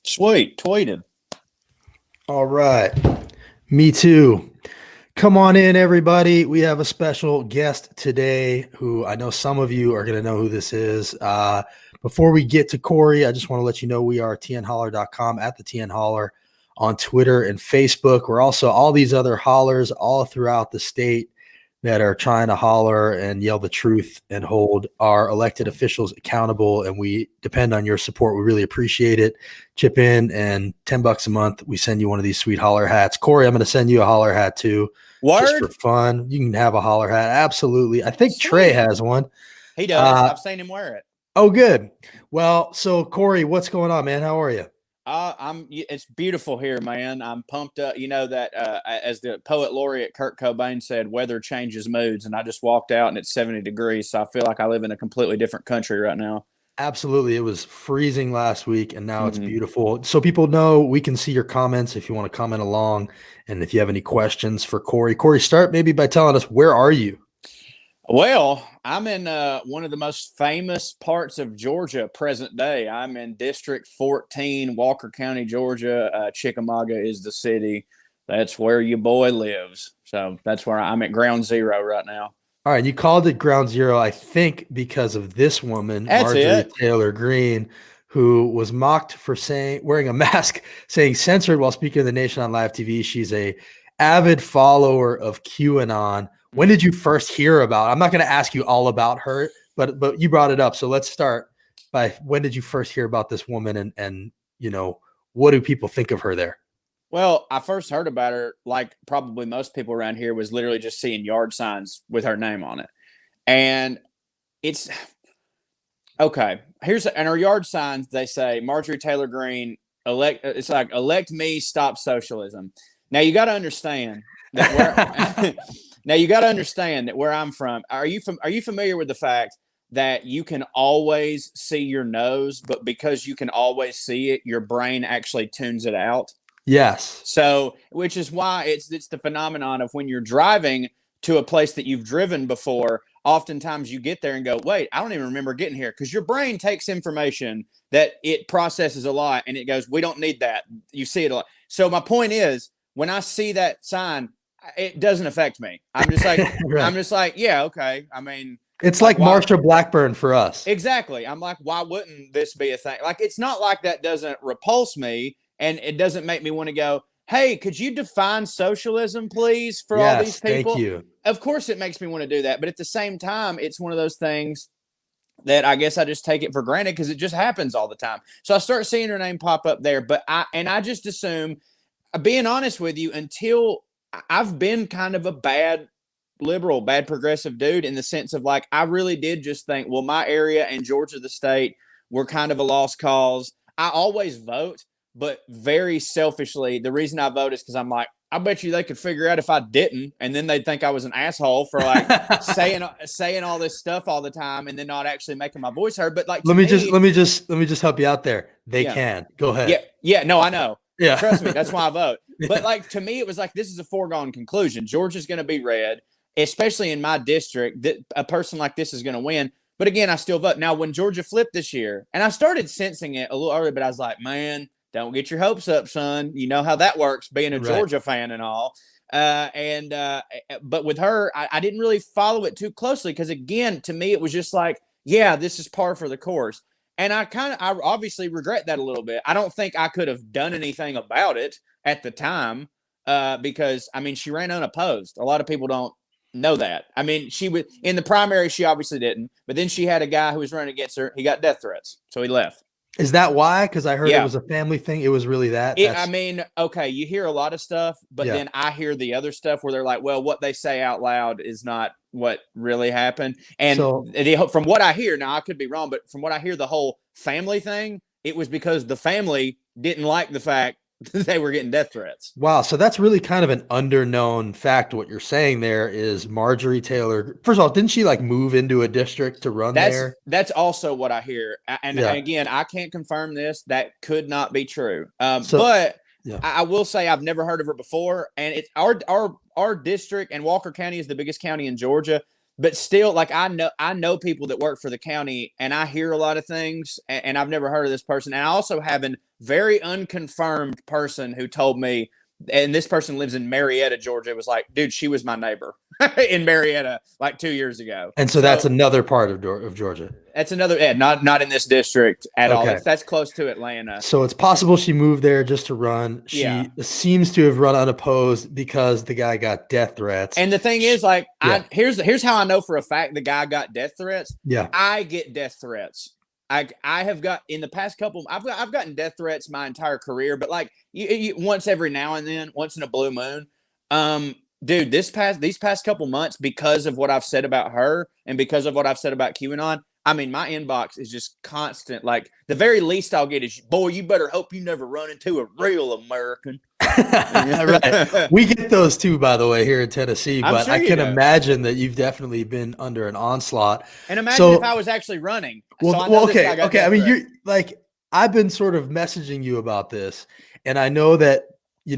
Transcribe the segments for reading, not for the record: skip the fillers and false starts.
Sweet, tweeted. All right. Me too. Come on in, everybody. We have a special guest today who I know some of you are going to know who this is. Before we get to Correy, I just want to let you know we are tnholler.com, at the TN Holler on Twitter and Facebook. We're also all these other hollers all throughout the state that are trying to holler and yell the truth and hold our elected officials accountable. And we depend on your support. We really appreciate it. Chip in, and $10 a month, we send you one of these sweet holler hats. Correy, I'm going to send you a holler hat too. Word? Just for fun. You can have a holler hat. Absolutely. I think Sweet. Trey has one. He does. I've seen him wear it. Oh, good. Well, so Correy, what's going on, man? How are you? It's beautiful here, man. I'm pumped up. You know that, as the poet laureate Kurt Cobain said, weather changes moods, and I just walked out and it's 70 degrees. So I feel like I live in a completely different country right now. Absolutely. It was freezing last week and now it's beautiful. So people know we can see your comments if you want to comment along. And if you have any questions for Correy. Correy, start maybe by telling us, where are you? Well, I'm in one of the most famous parts of Georgia present day. I'm in District 14, Walker County, Georgia. Chickamauga is the city. That's where your boy lives. So that's where I'm at ground zero right now. All right. You called it ground zero, I think, because of this woman, Marjorie Taylor Greene, who was mocked for wearing a mask, saying censored while speaking to the nation on live TV. She's a avid follower of QAnon. When did you first hear about? I'm not going to ask you all about her, but you brought it up. So let's start by, when did you first hear about this woman, and you know, what do people think of her there? Well, I first heard about her, like probably most people around here, was literally just seeing yard signs with her name on it. And it's okay. And her yard signs, they say Marjorie Taylor Greene, it's like, elect me, stop socialism. Now you got to understand that where I'm from, are you familiar with the fact that you can always see your nose, but because you can always see it, your brain actually tunes it out? Yes. So, which is why it's the phenomenon of when you're driving to a place that you've driven before, oftentimes you get there and go, wait, I don't even remember getting here, because your brain takes information that it processes a lot and it goes, we don't need that. You see it a lot. So my point is, when I see that sign, it doesn't affect me. I'm just like, right. I'm just like, yeah, okay. I mean, it's like Marsha Blackburn for us. Exactly. I'm like, why wouldn't this be a thing? Like, it's not like that doesn't repulse me, and it doesn't make me want to go, hey, could you define socialism, please, for all these people? Thank you. Of course it makes me want to do that. But at the same time, it's one of those things that I guess I just take it for granted because it just happens all the time. So I start seeing her name pop up there. But I just assume, being honest with you, until I've been kind of a bad liberal, bad progressive dude, in the sense of, like, I really did just think, well, my area and Georgia, the state, were kind of a lost cause. I always vote, but very selfishly, the reason I vote is because I'm like, I bet you they could figure out if I didn't, and then they'd think I was an asshole for like saying all this stuff all the time and then not actually making my voice heard. But like, let me just help you out there. They can go ahead. Yeah. No, I know. Yeah, trust me, that's why I vote. But like, to me, it was like, this is a foregone conclusion. Georgia's going to be red, especially in my district. That a person like this is going to win. But again, I still vote. Now, when Georgia flipped this year, and I started sensing it a little early, but I was like, man, don't get your hopes up, son. You know how that works, being a Georgia fan and all. But with her, I didn't really follow it too closely because, again, to me, it was just like, yeah, this is par for the course. And I obviously regret that a little bit. I don't think I could have done anything about it at the time because, I mean, she ran unopposed. A lot of people don't know that. I mean, she was in the primary, she obviously didn't. But then she had a guy who was running against her. He got death threats, so he left. Is that why? Because I heard it was a family thing. It was really that. I mean, okay, you hear a lot of stuff, but then I hear the other stuff where they're like, well, what they say out loud is not what really happened. And from what I hear, now I could be wrong, but from what I hear, the whole family thing, it was because the family didn't like the fact they were getting death threats. Wow. So that's really kind of an underknown fact. What you're saying there is Marjorie Taylor. First of all, didn't she like move into a district to run there? That's also what I hear. And Yeah. again, I can't confirm this. That could not be true. So But yeah. I will say I've never heard of her before. And it's our district, and Walker County is the biggest county in Georgia. But still, like I know people that work for the county, and I hear a lot of things, and I've never heard of this person. And I also have a very unconfirmed person who told me, and this person lives in Marietta, Georgia. It was like, dude, she was my neighbor in Marietta like 2 years ago. And so that's another part of Georgia. That's another, not in this district at all. Okay. That's close to Atlanta. So it's possible she moved there just to run. She seems to have run unopposed because the guy got death threats. And the thing is, like, here's how I know for a fact the guy got death threats. Yeah. I get death threats. I have got in the past couple. I've gotten death threats my entire career, but like you once every now and then, once in a blue moon. Dude, these past couple months, because of what I've said about her and because of what I've said about QAnon, I mean, my inbox is just constant. Like, the very least I'll get is, boy, you better hope you never run into a real American. Right. We get those too, by the way, here in Tennessee, but I can imagine that you've definitely been under an onslaught. And imagine if I was actually running. Okay. I mean, you're like, I've been sort of messaging you about this, and I know that, you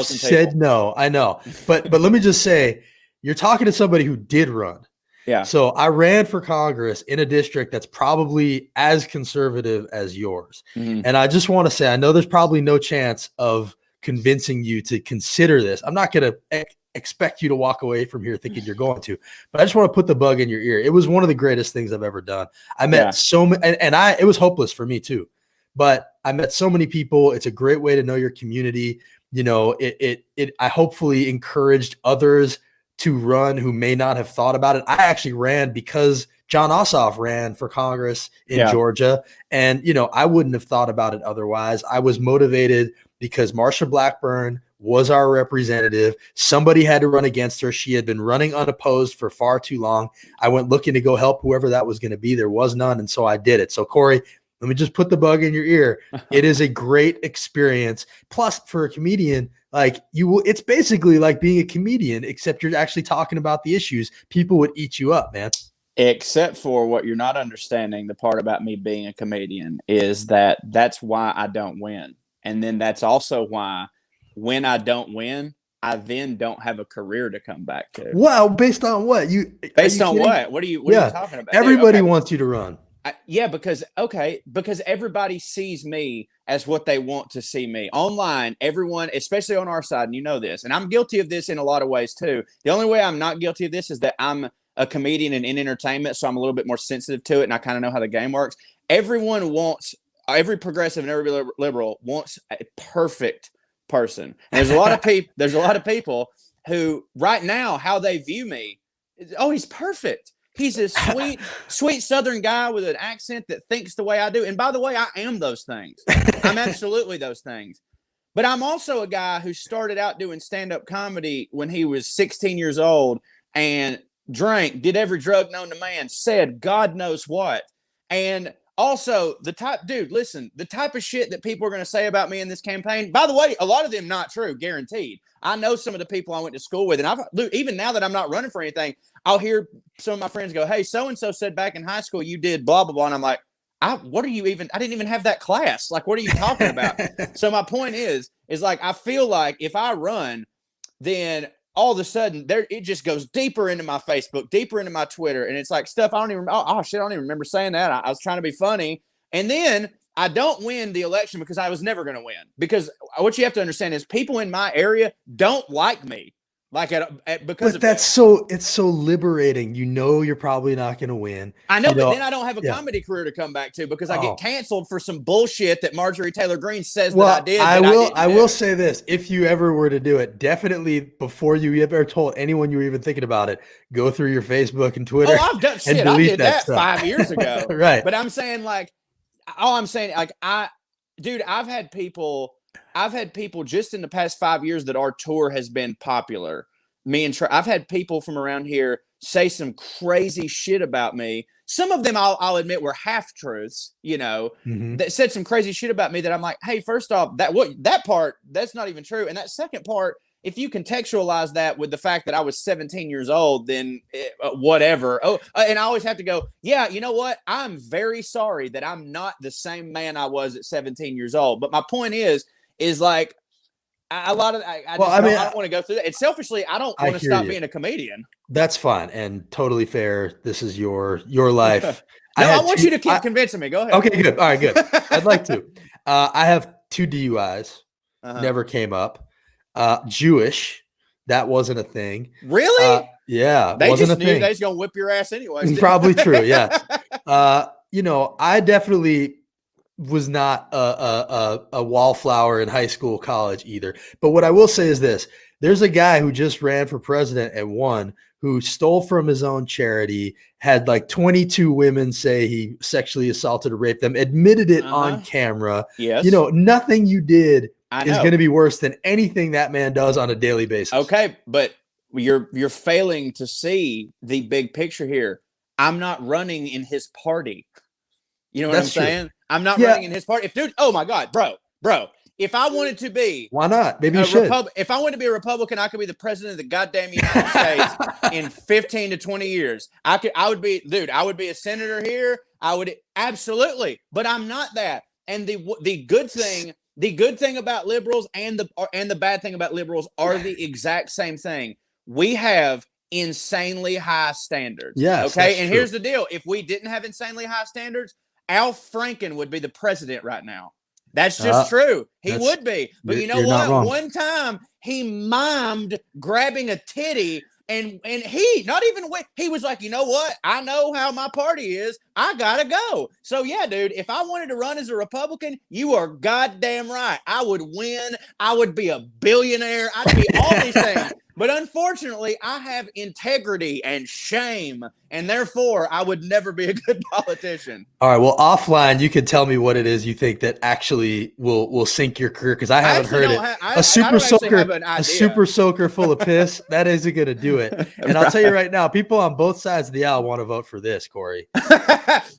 said no. I know. But let me just say, you're talking to somebody who did run. Yeah. So I ran for Congress in a district that's probably as conservative as yours. Mm-hmm. And I just want to say, I know there's probably no chance of convincing you to consider this. I'm not going to expect you to walk away from here thinking you're going to, but I just want to put the bug in your ear. It was one of the greatest things I've ever done. I met so many, and it was hopeless for me too, but I met so many people. It's a great way to know your community. I hopefully encouraged others to run who may not have thought about it. I actually ran because John Ossoff ran for Congress in Georgia. And, I wouldn't have thought about it otherwise. I was motivated because Marsha Blackburn was our representative. Somebody had to run against her. She had been running unopposed for far too long. I went looking to go help whoever that was going to be. There was none. And so I did it. So Correy, let me just put the bug in your ear. It is a great experience. Plus, for a comedian, it's basically like being a comedian, except you're actually talking about the issues. People would eat you up, man. Except for what you're not understanding, the part about me being a comedian is that's why I don't win. And then that's also why when I don't win, I then don't have a career to come back to. Wow. Based on what? Based on what? What are you talking about? Everybody wants you to run. Because everybody sees me as what they want to see me online. Everyone, especially on our side, and you know this, and I'm guilty of this in a lot of ways too. The only way I'm not guilty of this is that I'm a comedian and in entertainment, so I'm a little bit more sensitive to it, and I kind of know how the game works. Every progressive and every liberal wants a perfect person. And there's a lot of people who right now, how they view me is, oh, he's perfect. He's a sweet Southern guy with an accent that thinks the way I do. And by the way, I am those things. I'm absolutely those things. But I'm also a guy who started out doing stand-up comedy when he was 16 years old and drank, did every drug known to man, said God knows what. And also the type of shit that people are going to say about me in this campaign, by the way, a lot of them not true, guaranteed. I know some of the people I went to school with, and even now that I'm not running for anything, I'll hear some of my friends go, hey, so-and-so said back in high school you did blah, blah, blah. And I'm like, I didn't even have that class. Like, what are you talking about? So my point is like, I feel like if I run, then all of a sudden it just goes deeper into my Facebook, deeper into my Twitter. And it's like stuff I don't even remember saying that. I was trying to be funny. And then I don't win the election because I was never going to win. Because what you have to understand is people in my area don't like me. It's so liberating. You're probably not going to win. I know, but then I don't have a comedy career to come back to because I get canceled for some bullshit that Marjorie Taylor Greene says that I did. I will say this: if you ever were to do it, definitely before you ever told anyone you were even thinking about it, go through your Facebook and Twitter. Oh, I've done shit. I did that 5 years ago. Right. But I'm saying I've had people just in the past 5 years that our tour has been popular. I've had people from around here say some crazy shit about me. Some of them I'll admit were half truths, that said some crazy shit about me that I'm like, hey, first off, that part, that's not even true. And that second part, if you contextualize that with the fact that I was 17 years old, then whatever. And I always have to go, yeah, you know what? I'm very sorry that I'm not the same man I was at 17 years old. But my point is like, I don't want to go through that. And selfishly, I don't want to stop being a comedian. That's fine and totally fair. This is your life. I want you to keep convincing me. Go ahead. Okay, good. All right, good. I'd like to. I have 2 DUIs. Never came up. Jewish. That wasn't a thing. Really? Yeah. They wasn't just knew they was gonna whip your ass anyways. Probably true. Yeah. I definitely was not a wallflower in high school, college either. But what I will say is this: there's a guy who just ran for president and won, who stole from his own charity, had like 22 women say he sexually assaulted or raped them, admitted it on camera. Yes. Nothing you did is going to be worse than anything that man does on a daily basis. Okay, but you're failing to see the big picture here. I'm not running in his party. You know what I'm saying? I'm not running in his party. Oh my God, bro. If I wanted to be, why not? Maybe you should. If I wanted to be a Republican, I could be the president of the goddamn United States in 15 to 20 years. I would be a senator here. I would absolutely, but I'm not that. And the good thing about liberals and the bad thing about liberals are the exact same thing. We have insanely high standards. Yes. Okay. And here's the deal: if we didn't have insanely high standards, Al Franken would be the president right now. That's just true. He would be. But you know what? One time he mimed grabbing a titty, and he was like, you know what? I know how my party is. I gotta go. So yeah, dude, if I wanted to run as a Republican, you are goddamn right. I would win. I would be a billionaire. I'd be all these things. But unfortunately, I have integrity and shame, and therefore I would never be a good politician. All right. Well, offline, you can tell me what it is you think that actually will sink your career, because I haven't heard it. A super soaker full of piss, that isn't going to do it. And I'll tell you right now, people on both sides of the aisle want to vote for this, Corey.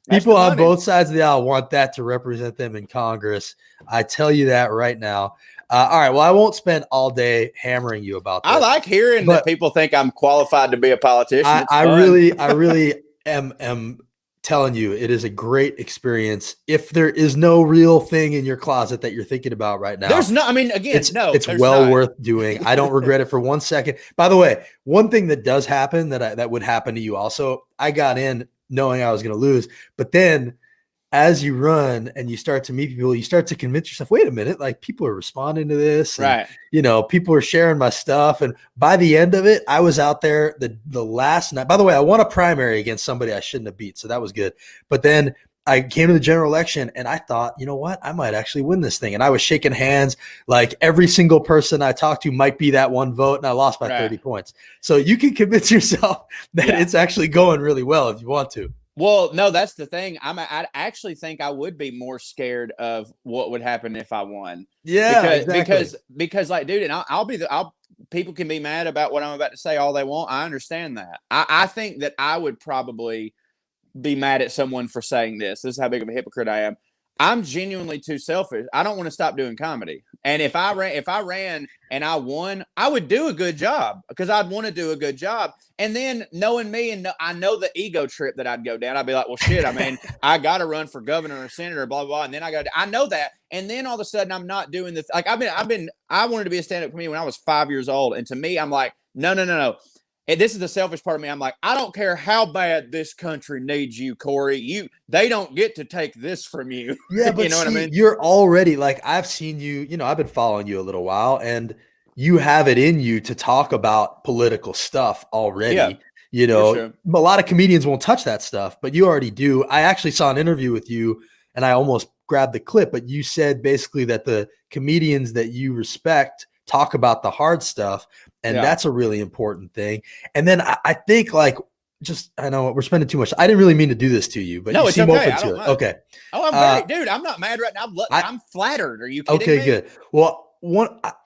People on both sides of the aisle want that to represent them in Congress. I tell you that right now. All right. Well, I won't spend all day hammering you about this. I like hearing that people think I'm qualified to be a politician. I really am telling you, it is a great experience. If there is no real thing in your closet that you're thinking about right now, there's no. I mean, again, it's well worth doing. I don't regret it for 1 second. By the way, one thing that does happen that would happen to you also. I got in knowing I was going to lose, but then, as you run and you start to meet people, you start to convince yourself, wait a minute, like people are responding to this. And, right. People are sharing my stuff. And by the end of it, I was out there the last night. By the way, I won a primary against somebody I shouldn't have beat. So that was good. But then I came to the general election and I thought, you know what, I might actually win this thing. And I was shaking hands. Like every single person I talked to might be that one vote. And I lost by 30 points. So you can convince yourself that it's actually going really well if you want to. Well, no, that's the thing. I actually think I would be more scared of what would happen if I won. Yeah, because like, dude, and people can be mad about what I'm about to say all they want. I understand that. I think that I would probably be mad at someone for saying this. This is how big of a hypocrite I am. I'm genuinely too selfish. I don't want to stop doing comedy. And if I ran and I won, I would do a good job because I'd want to do a good job. And then knowing me, and I know the ego trip that I'd go down, I'd be like, well, shit, I mean, I got to run for governor or senator, blah, blah, blah. And then I know that. And then all of a sudden I'm not doing this. Like I wanted to be a stand-up comedian when I was 5 years old. And to me, I'm like, no. And this is the selfish part of me. I'm like, I don't care how bad this country needs you, Corey. They don't get to take this from you. Yeah, but you know what I mean? You're already like, I've seen you, I've been following you a little while, and you have it in you to talk about political stuff already. Yeah, sure. A lot of comedians won't touch that stuff, but you already do. I actually saw an interview with you and I almost grabbed the clip, but you said basically that the comedians that you respect talk about the hard stuff. And that's a really important thing. And then I think I know we're spending too much. I didn't really mean to do this to you, but no, you seem okay. open to it. Okay. Oh, I'm not mad right now. I'm flattered. Are you kidding me? Okay, good. Well,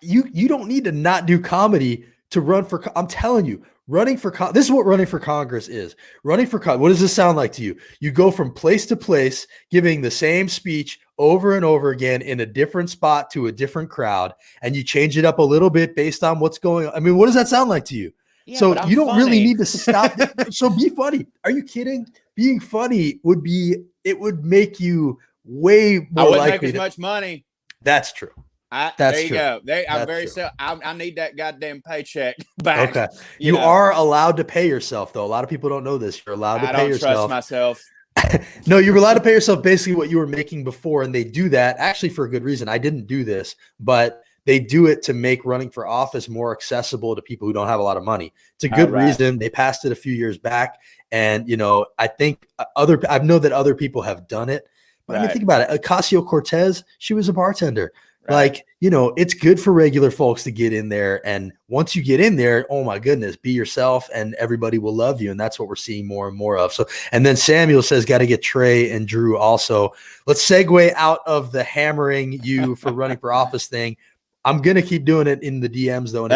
you don't need to not do comedy to run for. I'm telling you, this is what running for Congress is. Running for Congress. What does this sound like to you? You go from place to place, giving the same speech over and over again in a different spot to a different crowd, and you change it up a little bit based on what's going on. I mean, what does that sound like to you? Yeah, so but I'm you don't funny. really need to stop. So be funny. Are you kidding? Being funny would make you way more I wouldn't likely make as much money. That's true. There you go. I'm very I need that goddamn paycheck back. Okay. You are allowed to pay yourself, though. A lot of people don't know this. You're allowed to pay yourself. I don't trust myself. No, you're allowed to pay yourself basically what you were making before, and they do that actually for a good reason. I didn't do this, but they do it to make running for office more accessible to people who don't have a lot of money. It's a good reason. They passed it a few years back, and I think I know that other people have done it. But I mean, think about it. Ocasio-Cortez, she was a bartender. Right. Like, it's good for regular folks to get in there. And once you get in there, oh my goodness, be yourself and everybody will love you. And that's what we're seeing more and more of. So, and then Samuel says, got to get Trey and Drew also. Let's segue out of the hammering you for running for office thing. I'm going to keep doing it in the DMs though. And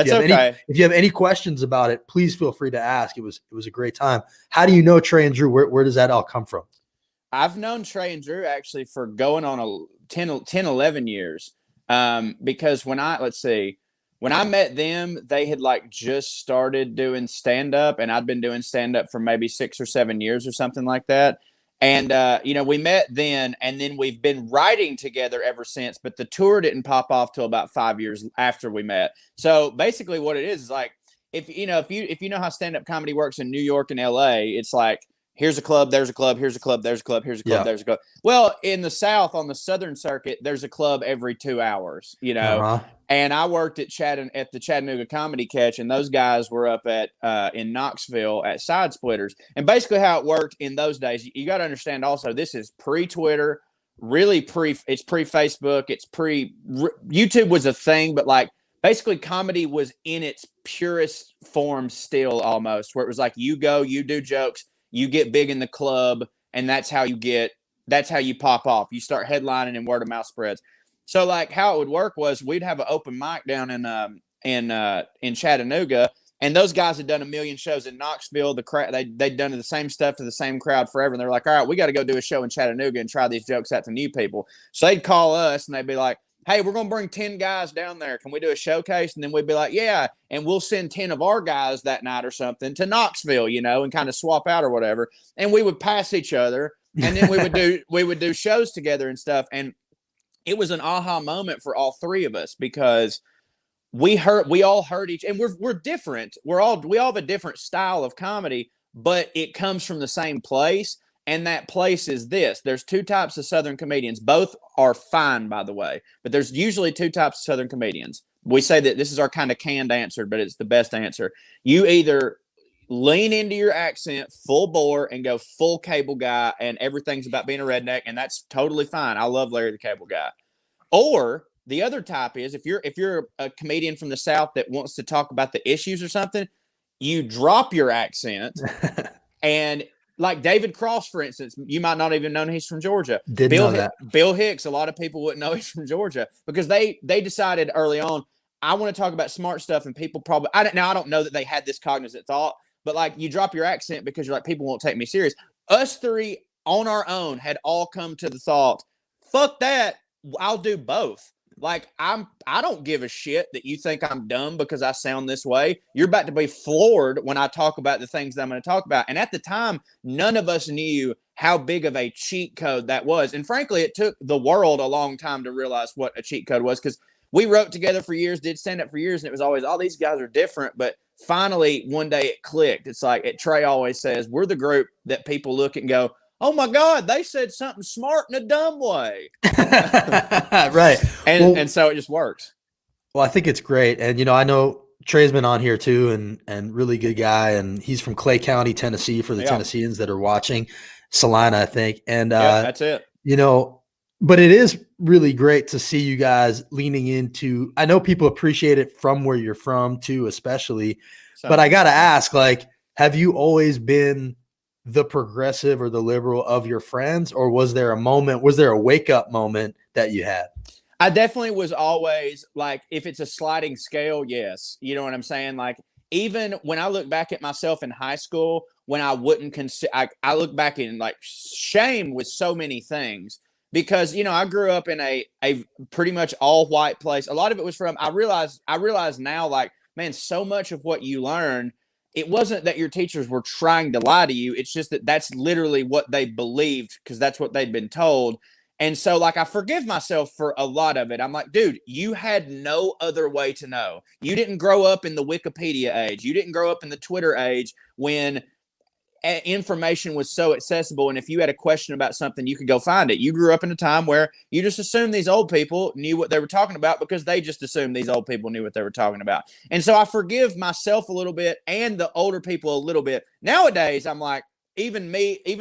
if you have any questions about it, please feel free to ask. It was a great time. How do you know Trey and Drew? Where does that all come from? I've known Trey and Drew actually for going on 10, 11 years. Because when I met them, they had just started doing stand up, and I'd been doing stand up for maybe 6 or 7 years or something like that. And, we met then, and then we've been writing together ever since, but the tour didn't pop off till about 5 years after we met. So basically what it is if you know how stand up comedy works in New York and LA, it's like, here's a club, there's a club, here's a club, there's a club, here's a club, there's a club. Well, in the South, on the Southern circuit, there's a club every 2 hours, And I worked at the Chattanooga Comedy Catch, and those guys were up in Knoxville at Side Splitters. And basically how it worked in those days, you got to understand also, this is pre-Twitter, really it's pre-Facebook, it's YouTube was a thing, but basically comedy was in its purest form still almost, where it was you do jokes, you get big in the club, and that's how you pop off. You start headlining and word of mouth spreads. So how it would work was we'd have an open mic down in Chattanooga, and those guys had done a million shows in Knoxville. The crowd they'd done the same stuff to the same crowd forever, and they're like, all right, we got to go do a show in Chattanooga and try these jokes out to new people. So they'd call us and they'd be like, hey, we're going to bring 10 guys down there. Can we do a showcase? And then we'd be like, yeah. And we'll send 10 of our guys that night or something to Knoxville, and kind of swap out or whatever. And we would pass each other. And then we would do shows together and stuff. And it was an aha moment for all three of us because we all heard and we're different. We all have a different style of comedy, but it comes from the same place. And that place is this. There's two types of Southern comedians. Both are fine, by the way. But there's usually two types of Southern comedians. We say that this is our kind of canned answer, but it's the best answer. You either lean into your accent full bore and go full cable guy, and everything's about being a redneck, and that's totally fine. I love Larry the Cable Guy. Or the other type is if you're a comedian from the South that wants to talk about the issues or something, you drop your accent and like David Cross, for instance, you might not even know he's from Georgia. Didn't know that. Bill Hicks, a lot of people wouldn't know he's from Georgia because they decided early on, I want to talk about smart stuff, and people probably I don't know that they had this cognizant thought, but you drop your accent because you're like, people won't take me serious. Us three on our own had all come to the thought, fuck that, I'll do both. I don't give a shit that you think I'm dumb because I sound this way. You're about to be floored when I talk about the things that I'm going to talk about. And at the time, none of us knew how big of a cheat code that was. And frankly, it took the world a long time to realize what a cheat code was because we wrote together for years, did stand up for years, and it was always, all these guys are different. But finally, one day it clicked. It's Trey always says, we're the group that people look at and go, oh my God, they said something smart in a dumb way. Right. And so it just works. Well, I think it's great. And, I know Trey's been on here too and really good guy. And he's from Clay County, Tennessee for the Tennesseans that are watching. Salina, I think. And that's it. But it is really great to see you guys leaning into, I know people appreciate it from where you're from too, especially, but I got to ask, have you always been the progressive or the liberal of your friends, or was there a wake up moment that you had? I definitely was always if it's a sliding scale, yes. You know what I'm saying? even when I look back at myself in high school, when I wouldn't consider, I look back in like shame with so many things because, I grew up in a pretty much all white place. A lot of it was from, I realize now, like, man, so much of what you learn, it wasn't that your teachers were trying to lie to you. It's just that that's literally what they believed because that's what they'd been told. And so, like, I forgive myself for a lot of it. I'm like, dude, you had no other way to know. You didn't grow up in the Wikipedia age. You didn't grow up in the Twitter age when information was so accessible. And if you had a question about something, you could go find it. You grew up in a time where you just assumed these old people knew what they were talking about because they just assumed these old people knew what they were talking about. And so I forgive myself a little bit and the older people a little bit. Nowadays, I'm like, even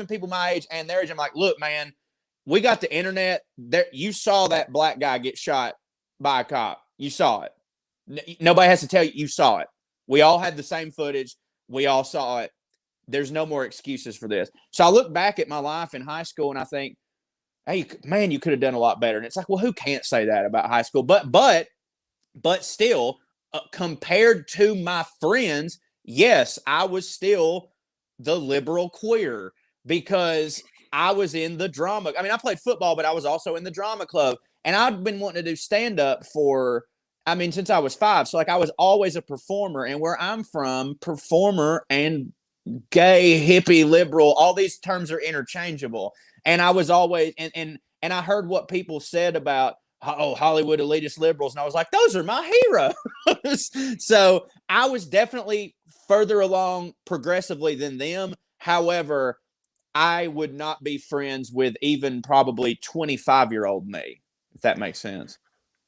people my age and their age, I'm like, look, man, we got the internet. There, you saw that black guy get shot by a cop. You saw it. Nobody has to tell you. You saw it. We all had the same footage. We all saw it. There's no more excuses for this. So I look back at my life in high school and I think, hey, man, you could have done a lot better. And it's like, well, who can't say that about high school? But still, compared to my friends, yes, I was still the liberal queer because I was in the drama. I mean, I played football, but I was also in the drama club. And I'd been wanting to do stand-up since I was 5. So, like, I was always a performer. And where I'm from, performer and gay, hippie, liberal, all these terms are interchangeable. And I was always, and I heard what people said about, Hollywood elitist liberals. And I was like, those are my heroes. So I was definitely further along progressively than them. However, I would not be friends with even probably 25-year-old me, if that makes sense.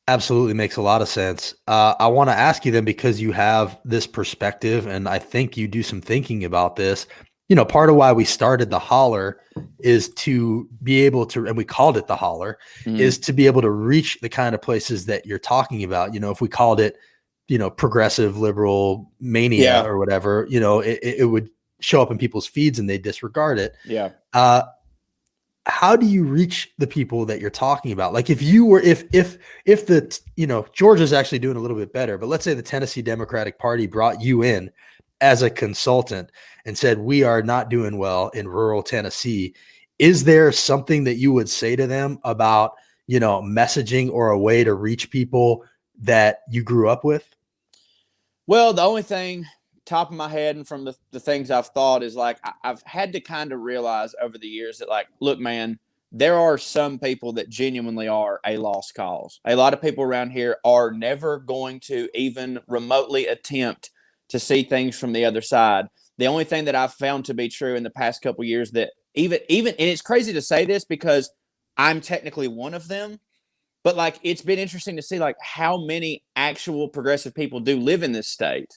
Absolutely makes a lot of sense. I want to ask you then, because you have this perspective, and I think you do some thinking about this. Part of why we started the Holler is to be able to, and we called it the Holler, is to be able to reach the kind of places that you're talking about. If we called it, progressive liberal mania or whatever, it would show up in people's feeds and they disregard it. Yeah. How do you reach the people that you're talking about? Like if Georgia's actually doing a little bit better, but let's say the Tennessee Democratic Party brought you in as a consultant and said, we are not doing well in rural Tennessee. Is there something that you would say to them about, messaging or a way to reach people that you grew up with? Well, the only thing top of my head and from the things I've thought is like, I've had to kind of realize over the years that, like, look, man, there are some people that genuinely are a lost cause. A lot of people around here are never going to even remotely attempt to see things from the other side. The only thing that I've found to be true in the past couple of years that even, and it's crazy to say this because I'm technically one of them, but like, it's been interesting to see like how many actual progressive people do live in this state.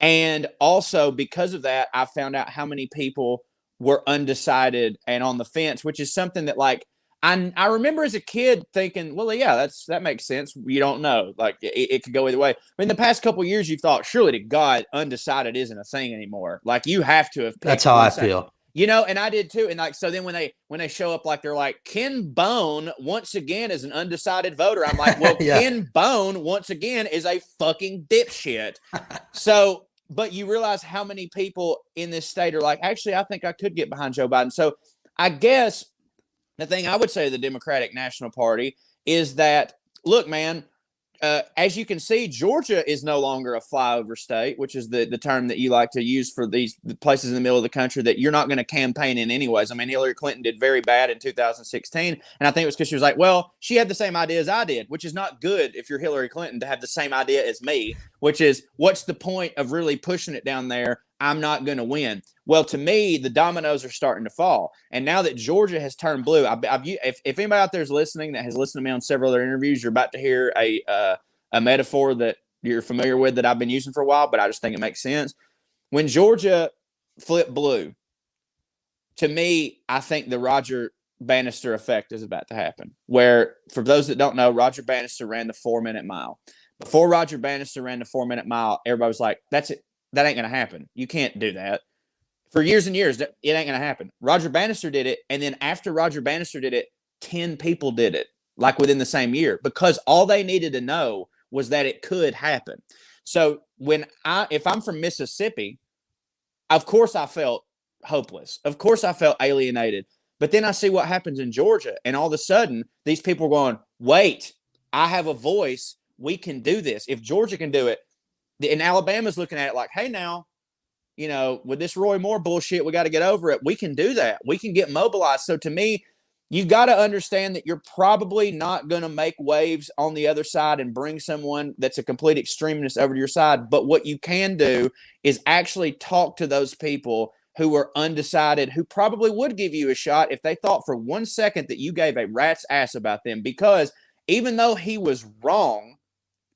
And also because of that, I found out how many people were undecided and on the fence, which is something that like, I remember as a kid thinking, well, yeah, that makes sense. You don't know. Like it could go either way. But in the past couple of years, you thought, surely to God, undecided isn't a thing anymore. Like you have to have. That's how I feel. And I did too. And like, so then when they show up, like they're like, Ken Bone once again is an undecided voter. I'm like, well, yeah. Ken Bone once again is a fucking dipshit. So, but you realize how many people in this state are like, actually, I think I could get behind Joe Biden. So I guess the thing I would say to the Democratic National Party is that, look, man, as you can see, Georgia is no longer a flyover state, which is the term that you like to use for the places in the middle of the country that you're not going to campaign in anyways. I mean, Hillary Clinton did very bad in 2016, and I think it was because she was like, well, she had the same idea as I did, which is not good if you're Hillary Clinton to have the same idea as me, which is what's the point of really pushing it down there? I'm not going to win. Well, to me, the dominoes are starting to fall. And now that Georgia has turned blue, if anybody out there is listening that has listened to me on several other interviews, you're about to hear a metaphor that you're familiar with that I've been using for a while, but I just think it makes sense. When Georgia flipped blue, to me, I think the Roger Bannister effect is about to happen. Where, for those that don't know, Roger Bannister ran the 4-minute mile. Before Roger Bannister ran the 4-minute mile, everybody was like, that's it. That ain't going to happen. You can't do that. For years and years, it ain't going to happen. Roger Bannister did it, and then after Roger Bannister did it, 10 people did it, like within the same year, because all they needed to know was that it could happen. So if I'm from Mississippi, of course I felt hopeless. Of course I felt alienated. But then I see what happens in Georgia, and all of a sudden these people are going, wait, I have a voice. We can do this. If Georgia can do it, and Alabama's looking at it like, hey, now, with this Roy Moore bullshit, we got to get over it. We can do that. We can get mobilized. So to me, you've got to understand that you're probably not going to make waves on the other side and bring someone that's a complete extremist over to your side. But what you can do is actually talk to those people who are undecided, who probably would give you a shot if they thought for 1 second that you gave a rat's ass about them. Because even though he was wrong,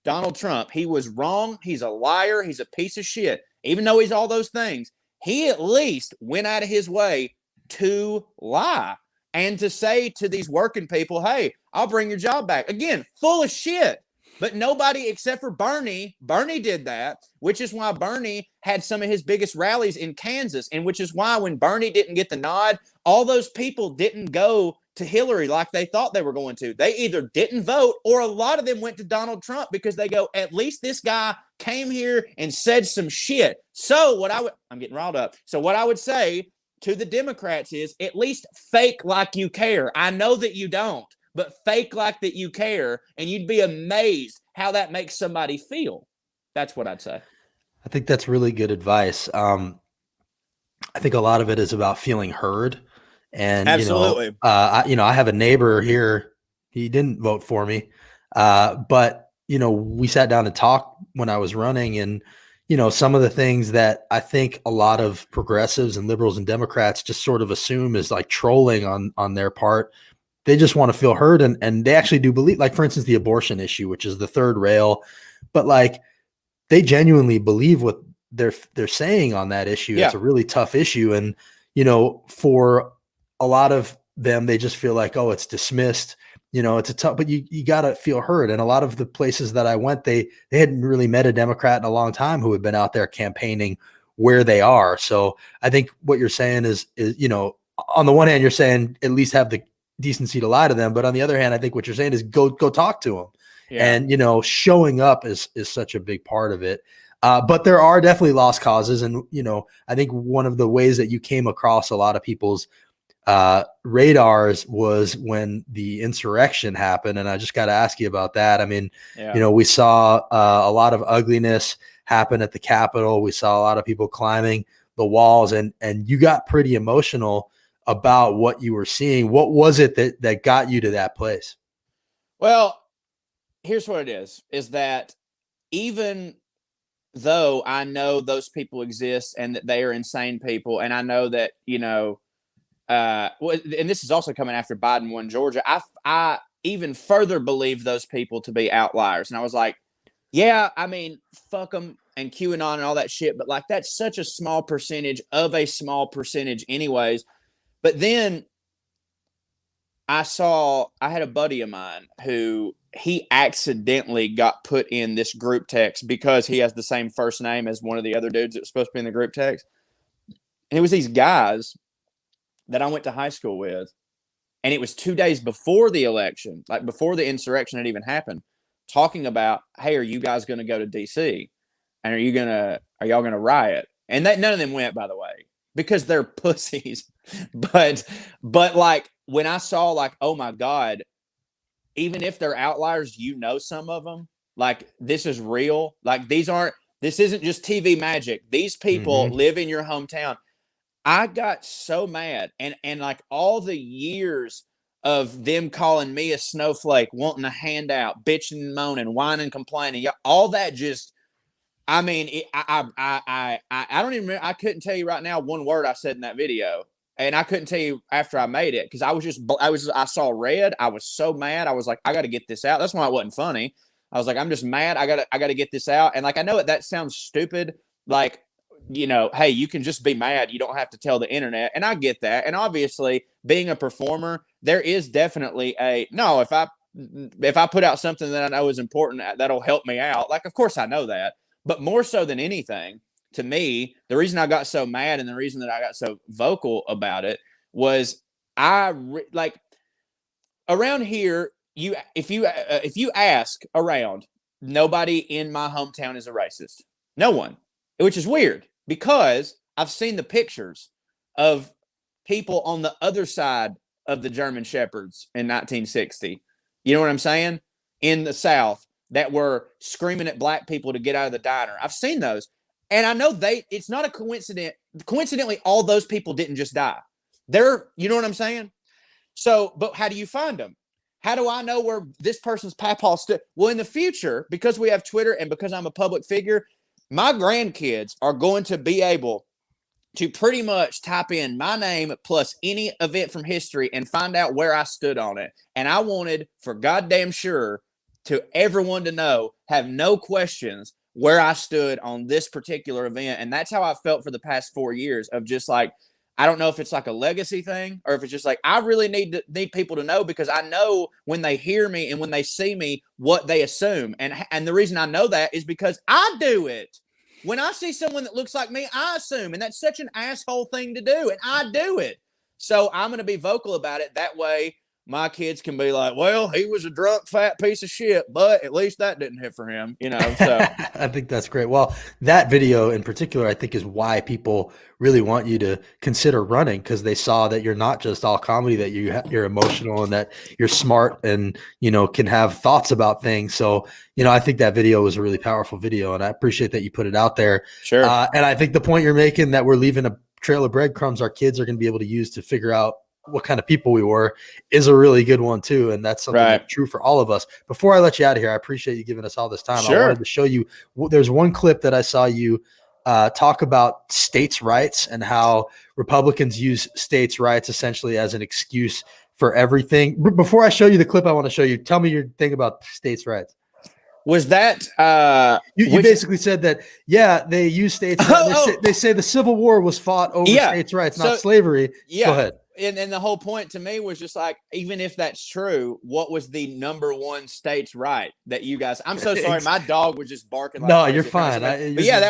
Donald Trump, he was wrong. He's a liar. He's a piece of shit. Even though he's all those things, he at least went out of his way to lie and to say to these working people, hey, I'll bring your job back. Again, full of shit. But nobody except for Bernie did that, which is why Bernie had some of his biggest rallies in Kansas, and which is why when Bernie didn't get the nod, all those people didn't go to Hillary like they thought they were going to. They either didn't vote, or a lot of them went to Donald Trump because they go, at least this guy came here and said some shit. So I'm getting riled up. So what I would say to the Democrats is, at least fake like you care. I know that you don't, but fake like that you care, and you'd be amazed how that makes somebody feel. That's what I'd say. I think that's really good advice. I think a lot of it is about feeling heard. And, absolutely. I have a neighbor here. He didn't vote for me. But, we sat down to talk when I was running, and, some of the things that I think a lot of progressives and liberals and Democrats just sort of assume is like trolling on their part. They just want to feel heard. And they actually do believe, like, for instance, the abortion issue, which is the third rail, but like, they genuinely believe what they're saying on that issue. Yeah. It's a really tough issue. And, for a lot of them, they just feel like, oh, it's dismissed. It's a tough, but you got to feel heard. And a lot of the places that I went, they hadn't really met a Democrat in a long time who had been out there campaigning where they are. So I think what you're saying is, on the one hand, you're saying at least have the decency to lie to them. But on the other hand, I think what you're saying is go talk to them. Yeah. And, showing up is such a big part of it. But there are definitely lost causes. And, I think one of the ways that you came across a lot of people's radars was when the insurrection happened. And I just got to ask you about that. I mean, we saw a lot of ugliness happen at the Capitol. We saw a lot of people climbing the walls, and you got pretty emotional about what you were seeing. What was it that got you to that place? Well, here's what it is that even though I know those people exist and that they are insane people, and I know that, and this is also coming after Biden won Georgia, I even further believe those people to be outliers. And I was like, yeah, I mean, fuck them and QAnon and all that shit, but like, that's such a small percentage of a small percentage anyways. But then I had a buddy of mine who he accidentally got put in this group text because he has the same first name as one of the other dudes that was supposed to be in the group text. And it was these guys that I went to high school with. And it was 2 days before the election, like before the insurrection had even happened, talking about, hey, are you guys going to go to DC? And are y'all going to riot? And none of them went, by the way, because they're pussies. But like, when I saw, like, oh my God, even if they're outliers, some of them, like, this is real. Like, this isn't just TV magic. These people live in your hometown. I got so mad. And like, all the years of them calling me a snowflake, wanting a handout, bitching and moaning, whining, complaining, all that just, I mean, I don't even remember. I couldn't tell you right now one word I said in that video. And I couldn't tell you after I made it, because I saw red. I was so mad. I was like, I got to get this out. That's why it wasn't funny. I was like, I'm just mad. I got to get this out. And like, I know that sounds stupid. Like, hey, you can just be mad. You don't have to tell the internet. And I get that. And obviously, being a performer, there is definitely if I put out something that I know is important, that'll help me out. Like, of course I know that. But more so than anything, to me, the reason I got so mad and the reason that I got so vocal about it was like, around here, if you ask around, nobody in my hometown is a racist. No one, which is weird because I've seen the pictures of people on the other side of the German Shepherds in 1960. You know what I'm saying? In the South that were screaming at black people to get out of the diner. I've seen those. And I know it's not a coincidence. Coincidentally, all those people didn't just die. You know what I'm saying? So, but how do you find them? How do I know where this person's papaw stood? Well, in the future, because we have Twitter and because I'm a public figure, my grandkids are going to be able to pretty much type in my name plus any event from history and find out where I stood on it. And I wanted for goddamn sure to everyone to know, have no questions where I stood on this particular event. And that's how I felt for the past 4 years of just like, I don't know if it's like a legacy thing or if it's just like, I really need people to know because I know when they hear me and when they see me, what they assume. And the reason I know that is because I do it. When I see someone that looks like me, I assume, and that's such an asshole thing to do, and I do it. So I'm going to be vocal about it. That way my kids can be like, well, he was a drunk, fat piece of shit, but at least that didn't hit for him, you know? So I think that's great. Well, that video in particular, I think is why people really want you to consider running, because they saw that you're not just all comedy, that you're emotional and that you're smart and, you know, can have thoughts about things. So, you know, I think that video was a really powerful video and I appreciate that you put it out there. Sure. And I think the point you're making that we're leaving a trail of breadcrumbs our kids are going to be able to use to figure out what kind of people we were is a really good one too. And that's something that's true for all of us. Before I let you out of here, I appreciate you giving us all this time. Sure. I wanted to show you, there's one clip that I saw you talk about states' rights and how Republicans use states' rights essentially as an excuse for everything. Before I show you the clip, I want to show you, tell me your thing about states' rights. Was that you basically said that, yeah, they use states' rights. They say the Civil War was fought over states' rights, not slavery. Yeah. Go ahead. And the whole point to me was just like, even if that's true, what was the number one states' right that you guys? I'm so sorry, my dog was just barking. Like no, you're fine. But yeah,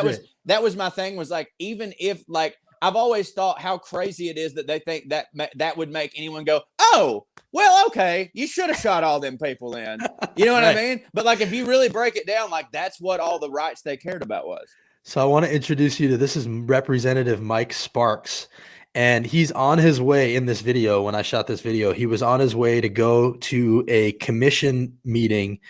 that was my thing. Was like, even if like I've always thought how crazy it is that they think that would make anyone go, oh, well, okay, you should have shot all them people in. You know what I mean? But like, if you really break it down, like that's what all the rights they cared about was. So I want to introduce you to, this is Representative Mike Sparks. And he's on his way in this video. When I shot this video, he was on his way to go to a commission meeting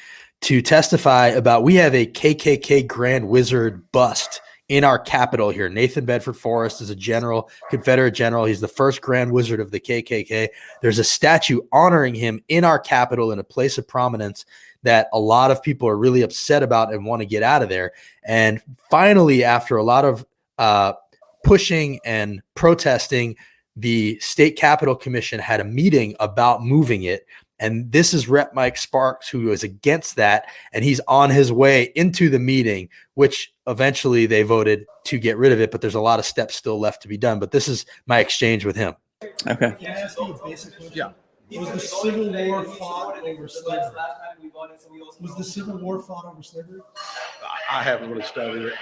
to testify about, we have a KKK Grand Wizard bust in our capital here. Nathan Bedford Forrest is a general, Confederate general. He's the first Grand Wizard of the KKK. There's a statue honoring him in our capital in a place of prominence that a lot of people are really upset about and want to get out of there. And finally, after a lot of pushing and protesting, the State Capitol Commission had a meeting about moving it. And this is Rep. Mike Sparks, who was against that. And he's on his way into the meeting, which eventually they voted to get rid of it. But there's a lot of steps still left to be done. But this is my exchange with him. Okay. Can I ask you a basic question? Yeah. Was the Civil War fought over slavery? Was the Civil War fought over slavery? I haven't really studied it.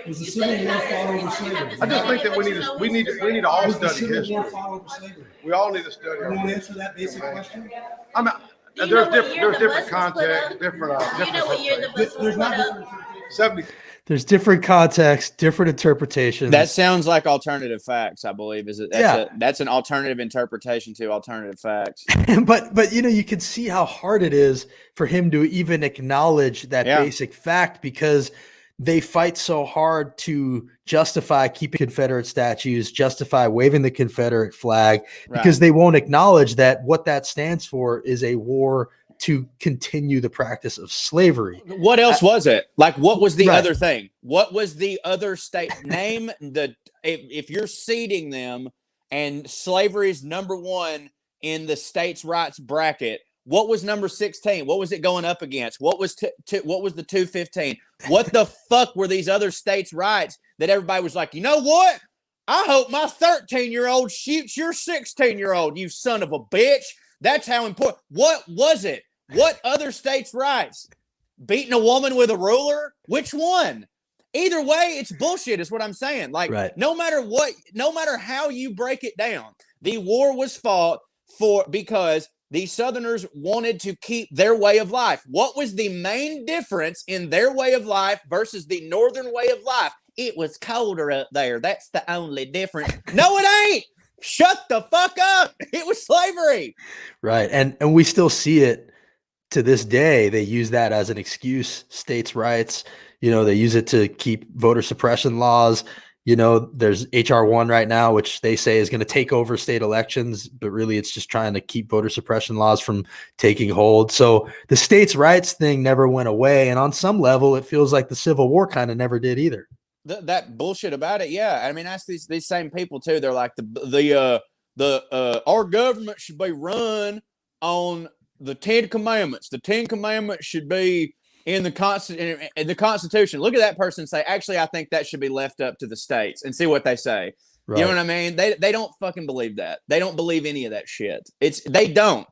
Was the Civil War fought over slavery? I just think that we need to all Was the study Civil history. War fought over slavery? We all need to study. You want to answer that basic question? I mean, there's different context, different. Do you know what year the bus was There's put not up? different. 70. There's different contexts, different interpretations. That sounds like alternative facts, I believe. Is it? That's an alternative interpretation to alternative facts. but you know, you can see how hard it is for him to even acknowledge that basic fact, because they fight so hard to justify keeping Confederate statues, justify waving the Confederate flag, because they won't acknowledge that what that stands for is a war to continue the practice of slavery. What else was it? Like, what was the other thing? What was the other state? Name if you're seeding them and slavery is number one in the states' rights bracket, what was number 16? What was it going up against? What was what was the 215? What the fuck were these other states' rights that everybody was like, you know what? I hope my 13-year-old shoots your 16-year-old, you son of a bitch. That's how important. What was it? What other states' rights? Beating a woman with a ruler? Which one? Either way, it's bullshit, is what I'm saying. Like, no matter how you break it down, the war was fought because the Southerners wanted to keep their way of life. What was the main difference in their way of life versus the Northern way of life? It was colder up there. That's the only difference. No, it ain't. Shut the fuck up. It was slavery. Right. And we still see it to this day. They use that as an excuse, states' rights. They use it to keep voter suppression laws. There's HR1 right now, which they say is going to take over state elections, but really it's just trying to keep voter suppression laws from taking hold. So the states' rights thing never went away. And on some level, it feels like the Civil War kind of never did either. That bullshit about it. Yeah. I mean, that's these same people too. They're like our government should be run on the 10 Commandments. The 10 Commandments should be in the Constitution. Look at that person and say, actually, I think that should be left up to the states, and see what they say. Right. You know what I mean? They don't fucking believe that. They don't believe any of that shit. They don't.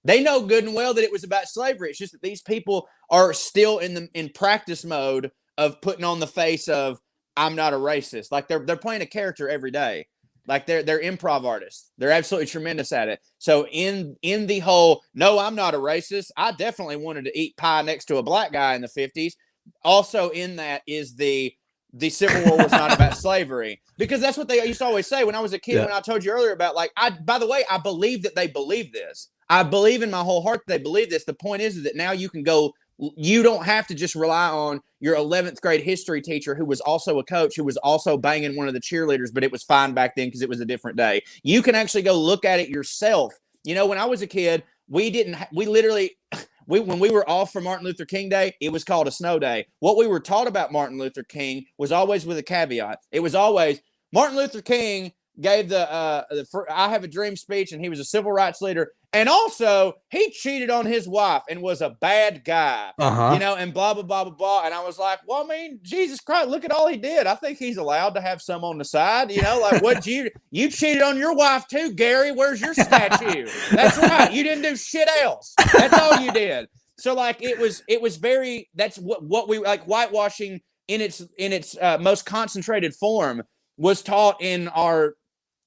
They know good and well that it was about slavery. It's just that these people are still in practice mode of putting on the face of, I'm not a racist. Like they're playing a character every day. Like they're improv artists. They're absolutely tremendous at it. So in the whole, no, I'm not a racist. I definitely wanted to eat pie next to a black guy in the 50s. Also in that is the Civil War was not about slavery, because that's what they used to always say when I was a kid. Yeah. When I told you earlier about, like, by the way, I believe that they believe this. I believe in my whole heart that they believe this. The point is that now you can go. You don't have to just rely on your 11th grade history teacher who was also a coach, who was also banging one of the cheerleaders, but it was fine back then because it was a different day. You can actually go look at it yourself. When I was a kid, when we were off for Martin Luther King Day, it was called a snow day. What we were taught about Martin Luther King was always with a caveat. It was always Martin Luther King gave the I Have a Dream speech, and he was a civil rights leader. And also, he cheated on his wife and was a bad guy, and blah, blah, blah, blah, blah. And I was like, well, I mean, Jesus Christ, look at all he did. I think he's allowed to have some on the side, like what you cheated on your wife too, Gary. Where's your statue? That's right. You didn't do shit else. That's all you did. So like, it was very, that's what we like. Whitewashing in its most concentrated form was taught in our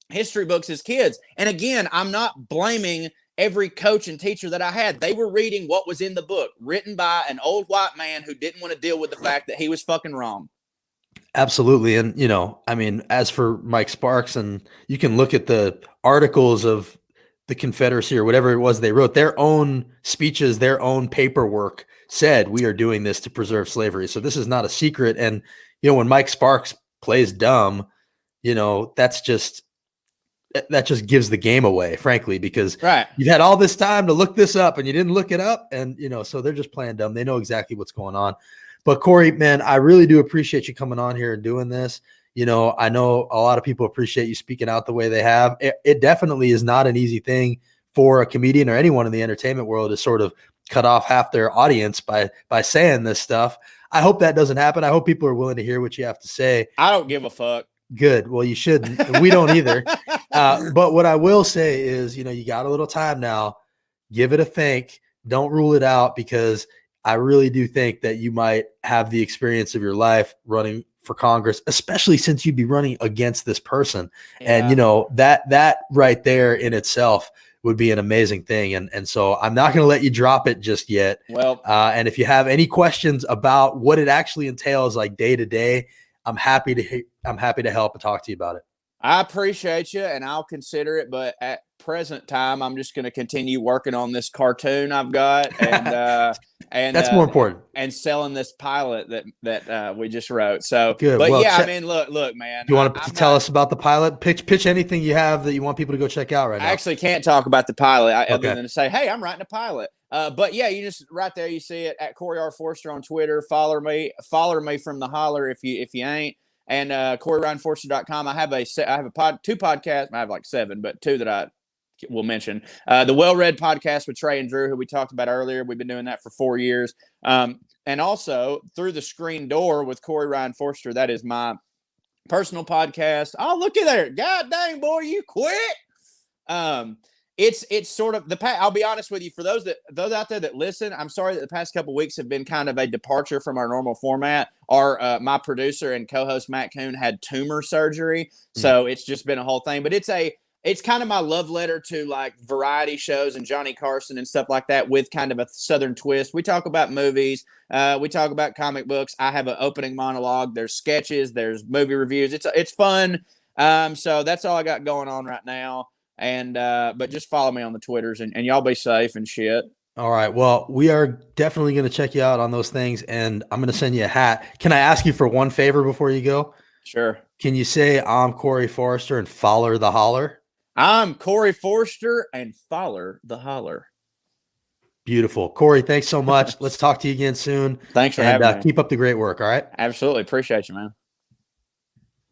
history books as kids. And again, I'm not blaming every coach and teacher that I had. They were reading what was in the book, written by an old white man who didn't want to deal with the fact that he was fucking wrong. Absolutely. And, I mean, as for Mike Sparks, and you can look at the articles of the Confederacy or whatever it was they wrote, their own speeches, their own paperwork said, we are doing this to preserve slavery. So this is not a secret. And, when Mike Sparks plays dumb, that just gives the game away, frankly, because you've had all this time to look this up and you didn't look it up. And, so they're just playing dumb. They know exactly what's going on. But Correy, man, I really do appreciate you coming on here and doing this. I know a lot of people appreciate you speaking out the way they have. It definitely is not an easy thing for a comedian or anyone in the entertainment world to sort of cut off half their audience by saying this stuff. I hope that doesn't happen. I hope people are willing to hear what you have to say. I don't give a fuck. Good. Well, you shouldn't. We don't either. But what I will say is, you got a little time now. Give it a think. Don't rule it out, because I really do think that you might have the experience of your life running for Congress, especially since you'd be running against this person. Yeah. And, that right there in itself would be an amazing thing. And so I'm not going to let you drop it just yet. Well, and if you have any questions about what it actually entails, like day to day, I'm happy to help and talk to you about it. I appreciate you, and I'll consider it. But at present time, I'm just going to continue working on this cartoon I've got, and that's more important. And selling this pilot that we just wrote. So, good. But well, I mean, look, man. Do you want to tell us about the pilot? Pitch anything you have that you want people to go check out right now. I actually can't talk about the pilot other than to say, hey, I'm writing a pilot. But yeah, you just right there, you see it at Correy R. Forrester on Twitter. Follow me from the holler if you ain't. And CorreyRyanForrester.com. I have two podcasts. I have like 7, but 2 that I will mention. The Well Read podcast with Trey and Drew, who we talked about earlier. We've been doing that for 4 years. And also Through the Screen Door with Correy Ryan Forrester. That is my personal podcast. Oh, look at there. God dang, boy, you quit. It's sort of I'll be honest with you, for those out there that listen, I'm sorry that the past couple of weeks have been kind of a departure from our normal format. My producer and co-host Matt Coon had tumor surgery, so it's just been a whole thing. But it's kind of my love letter to like variety shows and Johnny Carson and stuff like that with kind of a Southern twist. We talk about movies. We talk about comic books. I have an opening monologue. There's sketches. There's movie reviews. It's fun. So that's all I got going on right now. And but just follow me on the Twitters and y'all be safe and shit. All right. Well, we are definitely going to check you out on those things, and I'm going to send you a hat. Can I ask you for one favor before you go? Sure. Can you say I'm Correy Forrester and Foller the Holler? I'm Correy Forrester and Foller the Holler. Beautiful. Correy, thanks so much. Let's talk to you again soon. Thanks for having me. Keep up the great work. All right. Absolutely. Appreciate you, man.